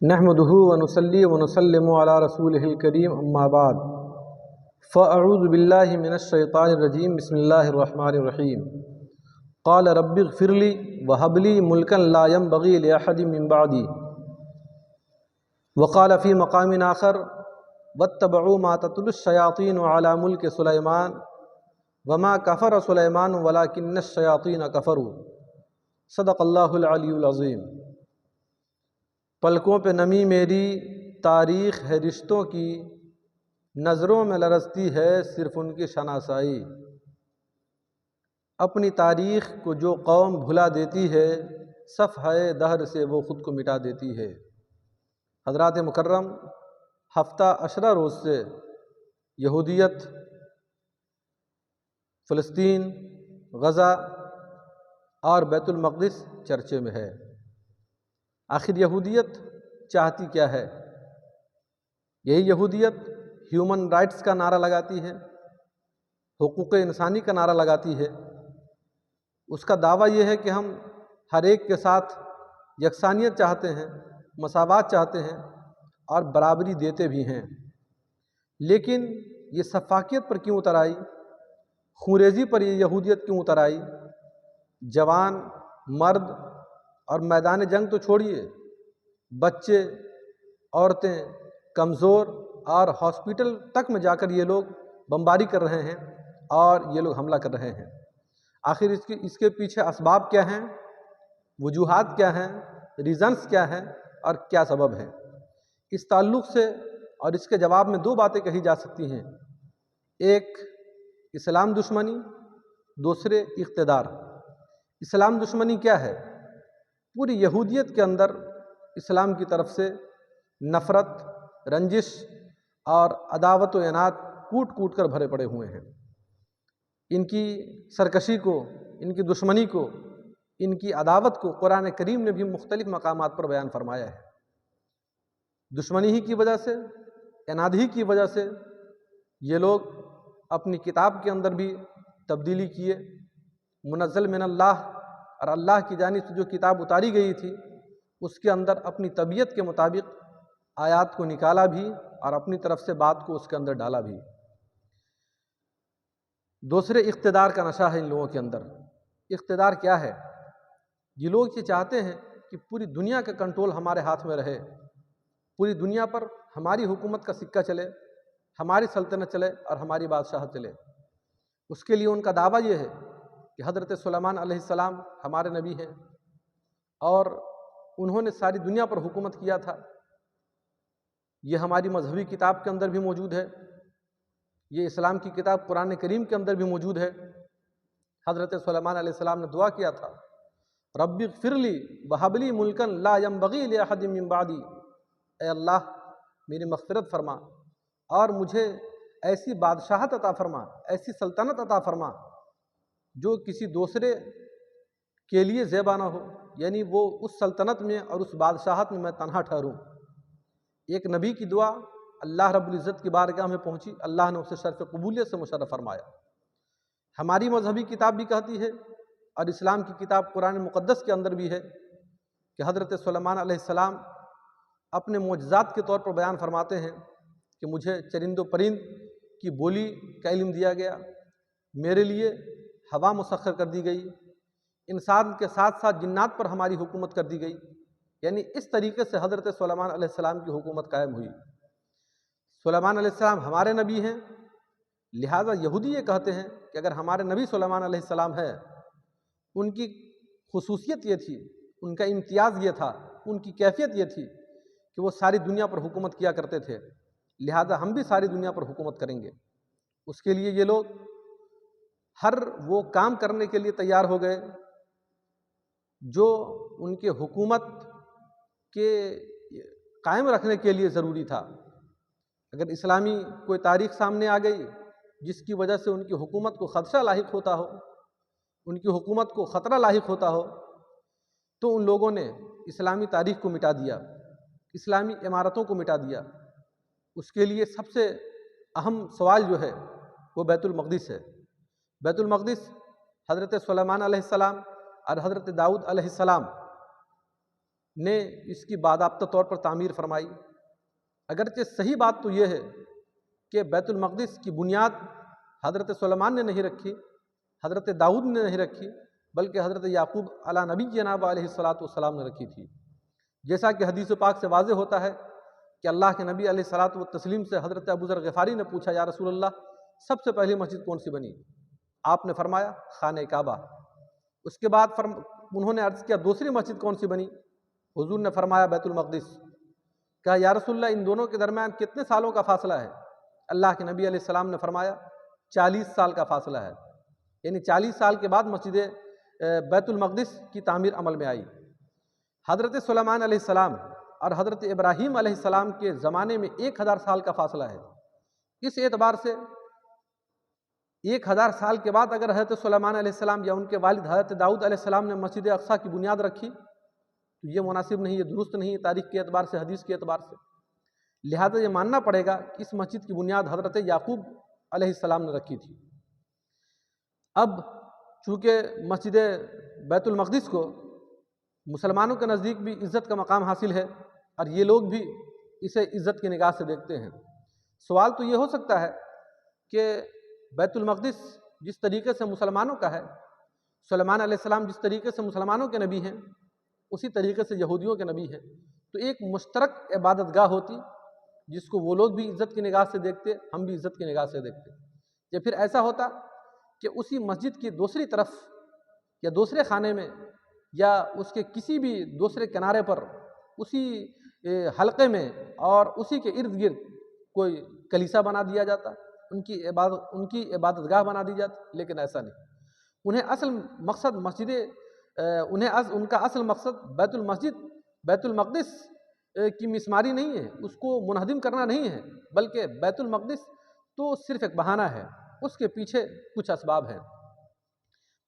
نحمده ونصلي ونسلم على رسوله الكريم اما بعد فاعوذ بالله من الشيطان الرجيم بسم الله الرحمن الرحيم قال رب اغفر لي وهب لي ملكا لا ينبغي لأحد من بعدي وقال في مقام آخر واتبعوا ما تتلو الشياطين على ملك سليمان وما كفر سليمان ولكن الشياطين كفروا صدق اللہ العلی العظیم۔ پلکوں پہ نمی میری تاریخ ہے رشتوں کی، نظروں میں لرزتی ہے صرف ان کی شناسائی۔ اپنی تاریخ کو جو قوم بھلا دیتی ہے، صفحہ دہر سے وہ خود کو مٹا دیتی ہے۔ حضرات مکرم، ہفتہ عشرہ روز سے یہودیت فلسطین، غزہ اور بیت المقدس چرچے میں ہے۔ آخر یہودیت چاہتی کیا ہے؟ یہی یہودیت ہیومن رائٹس کا نعرہ لگاتی ہے، حقوق انسانی کا نعرہ لگاتی ہے۔ اس کا دعویٰ یہ ہے کہ ہم ہر ایک کے ساتھ یکسانیت چاہتے ہیں، مساوات چاہتے ہیں اور برابری دیتے بھی ہیں۔ لیکن یہ سفاکیت پر کیوں اتر آئی؟ خونریزی پر یہ یہودیت کیوں اتر آئی؟ جوان، مرد اور میدان جنگ تو چھوڑیے، بچے، عورتیں، کمزور اور ہاسپٹل تک میں جا کر یہ لوگ بمباری کر رہے ہیں اور یہ لوگ حملہ کر رہے ہیں۔ آخر اس کے پیچھے اسباب کیا ہیں؟ وجوہات کیا ہیں؟ ریزنز کیا ہیں اور کیا سبب ہے؟ اس تعلق سے اور اس کے جواب میں دو باتیں کہی جا سکتی ہیں۔ ایک اسلام دشمنی، دوسرے اقتدار۔ اسلام دشمنی کیا ہے؟ پوری یہودیت کے اندر اسلام کی طرف سے نفرت، رنجش اور عداوت و عناد کوٹ کوٹ کر بھرے پڑے ہوئے ہیں۔ ان کی سرکشی کو، ان کی دشمنی کو، ان کی عداوت کو قرآن کریم نے بھی مختلف مقامات پر بیان فرمایا ہے۔ دشمنی ہی کی وجہ سے، عناد ہی کی وجہ سے یہ لوگ اپنی کتاب کے اندر بھی تبدیلی کیے۔ منزل من اللہ، اور اللہ کی جانب سے جو کتاب اتاری گئی تھی اس کے اندر اپنی طبیعت کے مطابق آیات کو نکالا بھی اور اپنی طرف سے بات کو اس کے اندر ڈالا بھی۔ دوسرے اقتدار کا نشہ ہے ان لوگوں کے اندر۔ اقتدار کیا ہے؟ یہ لوگ یہ چاہتے ہیں کہ پوری دنیا کا کنٹرول ہمارے ہاتھ میں رہے، پوری دنیا پر ہماری حکومت کا سکہ چلے، ہماری سلطنت چلے اور ہماری بادشاہت چلے۔ اس کے لیے ان کا دعویٰ یہ ہے کہ حضرت سلیمان علیہ السلام ہمارے نبی ہیں اور انہوں نے ساری دنیا پر حکومت کیا تھا۔ یہ ہماری مذہبی کتاب کے اندر بھی موجود ہے، یہ اسلام کی کتاب قرآن کریم کے اندر بھی موجود ہے۔ حضرت سلیمان علیہ السلام نے دعا کیا تھا، رب اغفر لی وہب لی ملکا لا ینبغی لأحد من بعدی، اے اللہ میری مغفرت فرما اور مجھے ایسی بادشاہت عطا فرما، ایسی سلطنت عطا فرما جو کسی دوسرے کے لیے زیبا نہ ہو، یعنی وہ اس سلطنت میں اور اس بادشاہت میں تنہا ٹھہروں۔ ایک نبی کی دعا اللہ رب العزت کی بارگاہ میں پہنچی، اللہ نے اسے شرف قبولیت سے مشرف فرمایا۔ ہماری مذہبی کتاب بھی کہتی ہے اور اسلام کی کتاب قرآن مقدس کے اندر بھی ہے کہ حضرت سلیمان علیہ السلام اپنے معجزات کے طور پر بیان فرماتے ہیں کہ مجھے چرند و پرند کی بولی کا علم دیا گیا، میرے لیے ہوا مسخر کر دی گئی، انسان کے ساتھ ساتھ جنات پر ہماری حکومت کر دی گئی۔ یعنی اس طریقے سے حضرت سلیمان علیہ السلام کی حکومت قائم ہوئی۔ سلیمان علیہ السلام ہمارے نبی ہیں، لہٰذا یہودی یہ کہتے ہیں کہ اگر ہمارے نبی سلیمان علیہ السلام ہے، ان کی خصوصیت یہ تھی، ان کا امتیاز یہ تھا، ان کی کیفیت یہ تھی کہ وہ ساری دنیا پر حکومت کیا کرتے تھے، لہٰذا ہم بھی ساری دنیا پر حکومت کریں گے۔ اس کے لیے یہ لوگ ہر وہ کام کرنے کے لیے تیار ہو گئے جو ان کے حکومت کے قائم رکھنے کے لیے ضروری تھا۔ اگر اسلامی کوئی تاریخ سامنے آ گئی جس کی وجہ سے ان کی حکومت کو خدشہ لاحق ہوتا ہو، ان کی حکومت کو خطرہ لاحق ہوتا ہو، تو ان لوگوں نے اسلامی تاریخ کو مٹا دیا، اسلامی عمارتوں کو مٹا دیا۔ اس کے لیے سب سے اہم سوال جو ہے وہ بیت المقدس ہے۔ بیت المقدس حضرت سلیمان علیہ السلام اور حضرت داؤد علیہ السلام نے اس کی باضابطہ طور پر تعمیر فرمائی۔ اگرچہ صحیح بات تو یہ ہے کہ بیت المقدس کی بنیاد حضرت سلیمان نے نہیں رکھی، حضرت داؤد نے نہیں رکھی، بلکہ حضرت یعقوب علیہ نبی جناب علیہ الصلاۃ والسلام نے رکھی تھی۔ جیسا کہ حدیث پاک سے واضح ہوتا ہے کہ اللہ کے نبی علیہ الصلاۃ والتسلیم سے حضرت ابو ذر غفاری نے پوچھا، یا رسول اللہ سب سے پہلی مسجد کون سی بنی؟ آپ نے فرمایا خانہ کعبہ۔ اس کے بعد انہوں نے عرض کیا دوسری مسجد کون سی بنی؟ حضور نے فرمایا بیت المقدس۔ کہا یا رسول اللہ ان دونوں کے درمیان کتنے سالوں کا فاصلہ ہے؟ اللہ کے نبی علیہ السلام نے فرمایا 40 سال کا فاصلہ ہے، یعنی 40 سال کے بعد مسجد بیت المقدس کی تعمیر عمل میں آئی۔ حضرت سلیمان علیہ السلام اور حضرت ابراہیم علیہ السلام کے زمانے میں 1000 سال کا فاصلہ ہے۔ اس اعتبار سے 1000 سال کے بعد اگر حضرت سلیمان علیہ السلام یا ان کے والد حضرت داؤد علیہ السلام نے مسجد اقصیٰ کی بنیاد رکھی تو یہ مناسب نہیں، یہ درست نہیں ہے تاریخ کے اعتبار سے، حدیث کے اعتبار سے۔ لہذا یہ ماننا پڑے گا کہ اس مسجد کی بنیاد حضرت یعقوب علیہ السلام نے رکھی تھی۔ اب چونکہ مسجد بیت المقدس کو مسلمانوں کے نزدیک بھی عزت کا مقام حاصل ہے اور یہ لوگ بھی اسے عزت کی نگاہ سے دیکھتے ہیں۔ سوال تو یہ ہو سکتا ہے کہ بیت المقدس جس طریقے سے مسلمانوں کا ہے، سلیمان علیہ السلام جس طریقے سے مسلمانوں کے نبی ہیں اسی طریقے سے یہودیوں کے نبی ہیں، تو ایک مشترک عبادت گاہ ہوتی جس کو وہ لوگ بھی عزت کی نگاہ سے دیکھتے، ہم بھی عزت کی نگاہ سے دیکھتے۔ یا پھر ایسا ہوتا کہ اسی مسجد کی دوسری طرف یا دوسرے خانے میں یا اس کے کسی بھی دوسرے کنارے پر اسی حلقے میں اور اسی کے ارد گرد کوئی کلیسا بنا دیا جاتا، ان کی عبادت گاہ بنا دی جاتی، لیکن ایسا نہیں۔ ان کا اصل مقصد بیت المقدس کی مسماری نہیں ہے، اس کو منہدم کرنا نہیں ہے، بلکہ بیت المقدس تو صرف ایک بہانہ ہے، اس کے پیچھے کچھ اسباب ہیں۔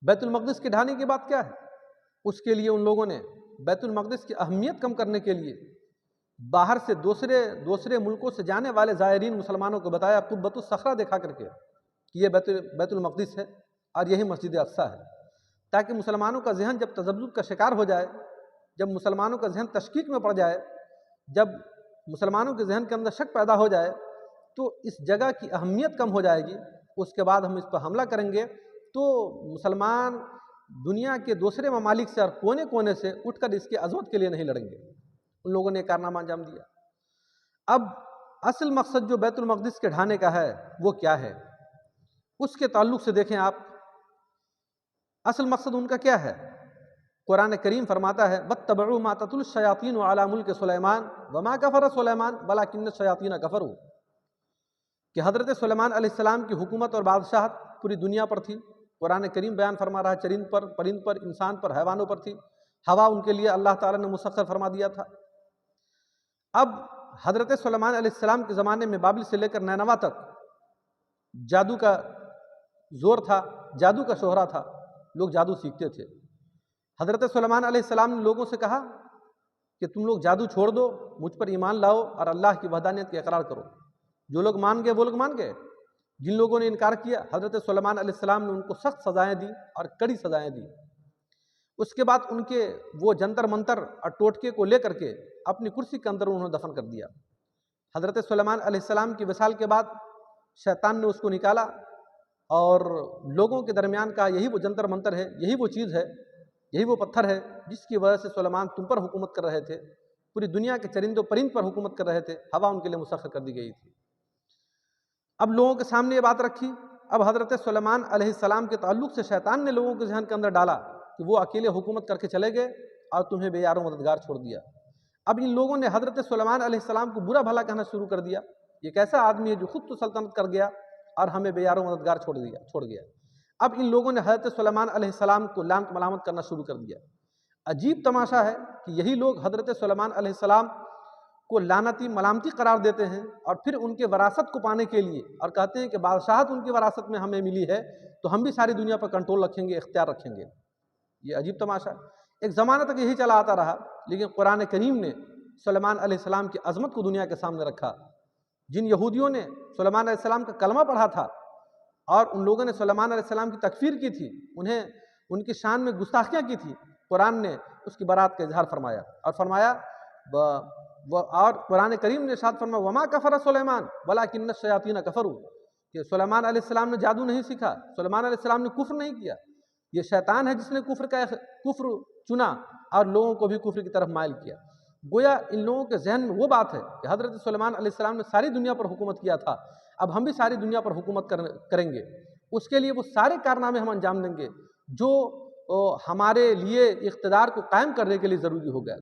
بیت المقدس کے ڈھانے کی بات کیا ہے؟ اس کے لیے ان لوگوں نے بیت المقدس کی اہمیت کم کرنے کے لیے باہر سے دوسرے ملکوں سے جانے والے زائرین مسلمانوں کو بتایا قبۃ الصخرہ دکھا کر کے کہ یہ بیت المقدس ہے اور یہی مسجد اقصیٰ ہے، تاکہ مسلمانوں کا ذہن جب تذبذب کا شکار ہو جائے، جب مسلمانوں کا ذہن تشکیک میں پڑ جائے، جب مسلمانوں کے ذہن کے اندر شک پیدا ہو جائے تو اس جگہ کی اہمیت کم ہو جائے گی، اس کے بعد ہم اس پر حملہ کریں گے تو مسلمان دنیا کے دوسرے ممالک سے اور کونے کونے سے اٹھ کر اس کی عظمت کے لیے نہیں لڑیں گے۔ ان لوگوں نے کارنامہ انجام دیا۔ اب اصل مقصد جو بیت المقدس کے ڈھانے کا ہے وہ کیا ہے؟ اس کے تعلق سے دیکھیں آپ، اصل مقصد ان کا کیا ہے؟ قرآن کریم فرماتا ہے وَاتَّبَعُوا مَا تَتْلُو الشَّيَاطِينُ عَلَىٰ مُلْكِ سُلَيْمَانَ وَمَا كَفَرَ سُلَيْمَانُ وَلَٰكِنَّ الشَّيَاطِينَ كَفَرُوا، کہ حضرت سلیمان علیہ السلام کی حکومت اور بادشاہت پوری دنیا پر تھی۔ قرآن کریم بیان فرما رہا ہے چرند پر، پرند پر، انسان پر، حیوانوں پر تھی۔ ہوا ان کے لیے اللہ تعالیٰ نے مسخر فرما دیا تھا۔ اب حضرت سلیمان علیہ السلام کے زمانے میں بابل سے لے کر نینوا تک جادو کا زور تھا، جادو کا شہرہ تھا، لوگ جادو سیکھتے تھے۔ حضرت سلیمان علیہ السلام نے لوگوں سے کہا کہ تم لوگ جادو چھوڑ دو، مجھ پر ایمان لاؤ اور اللہ کی وحدانیت کا اقرار کرو۔ جو لوگ مان گئے وہ لوگ مان گئے، جن لوگوں نے انکار کیا حضرت سلیمان علیہ السلام نے ان کو سخت سزائیں دی اور کڑی سزائیں دی۔ اس کے بعد ان کے وہ جنتر منتر اور ٹوٹکے کو لے کر کے اپنی کرسی کے اندر انہوں نے دفن کر دیا۔ حضرت سلیمان علیہ السلام کی وصال کے بعد شیطان نے اس کو نکالا اور لوگوں کے درمیان کہا یہی وہ جنتر منتر ہے، یہی وہ چیز ہے، یہی وہ پتھر ہے جس کی وجہ سے سلیمان تم پر حکومت کر رہے تھے، پوری دنیا کے چرند و پرند پر حکومت کر رہے تھے، ہوا ان کے لیے مسخر کر دی گئی تھی۔ اب لوگوں کے سامنے یہ بات رکھی، اب حضرت سلیمان علیہ السلام کے تعلق سے شیطان نے لوگوں کے ذہن کے اندر ڈالا کہ وہ اکیلے حکومت کر کے چلے گئے اور تمہیں بے یار و مددگار چھوڑ دیا۔ اب ان لوگوں نے حضرت سلیمان علیہ السلام کو برا بھلا کہنا شروع کر دیا، یہ کیسا آدمی ہے جو خود تو سلطنت کر گیا اور ہمیں بے یار و مددگار چھوڑ گیا۔ اب ان لوگوں نے حضرت سلیمان علیہ السلام کو لعنت ملامت کرنا شروع کر دیا۔ عجیب تماشا ہے کہ یہی لوگ حضرت سلیمان علیہ السلام کو لعنتی ملامتی قرار دیتے ہیں اور پھر ان کے وراثت کو پانے کے لیے اور کہتے ہیں کہ بادشاہت ان کی وراثت میں ہمیں ملی ہے تو ہم بھی ساری دنیا پر کنٹرول رکھیں گے، اختیار رکھیں گے۔ یہ عجیب تماشا ہے۔ ایک زمانہ تک یہی چلا آتا رہا، لیکن قرآن کریم نے سلیمان علیہ السلام کی عظمت کو دنیا کے سامنے رکھا۔ جن یہودیوں نے سلیمان علیہ السلام کا کلمہ پڑھا تھا اور ان لوگوں نے سلیمان علیہ السلام کی تکفیر کی تھی، انہیں ان کی شان میں گستاخیاں کی تھی، قرآن نے اس کی برات کا اظہار فرمایا اور فرمایا اور قرآن کریم نے ارشاد فرمایا وما کفر سلیمان ولکن الشیاطین کفروا، کہ سلیمان علیہ السلام نے جادو نہیں سیکھا، سلیمان علیہ السلام نے کفر نہیں کیا، یہ شیطان ہے جس نے کفر چنا اور لوگوں کو بھی کفر کی طرف مائل کیا۔ گویا ان لوگوں کے ذہن میں وہ بات ہے کہ حضرت سلیمان علیہ السلام نے ساری دنیا پر حکومت کیا تھا، اب ہم بھی ساری دنیا پر حکومت کریں گے، اس کے لیے وہ سارے کارنامے ہم انجام دیں گے جو ہمارے لیے اقتدار کو قائم کرنے کے لیے ضروری ہو گیا۔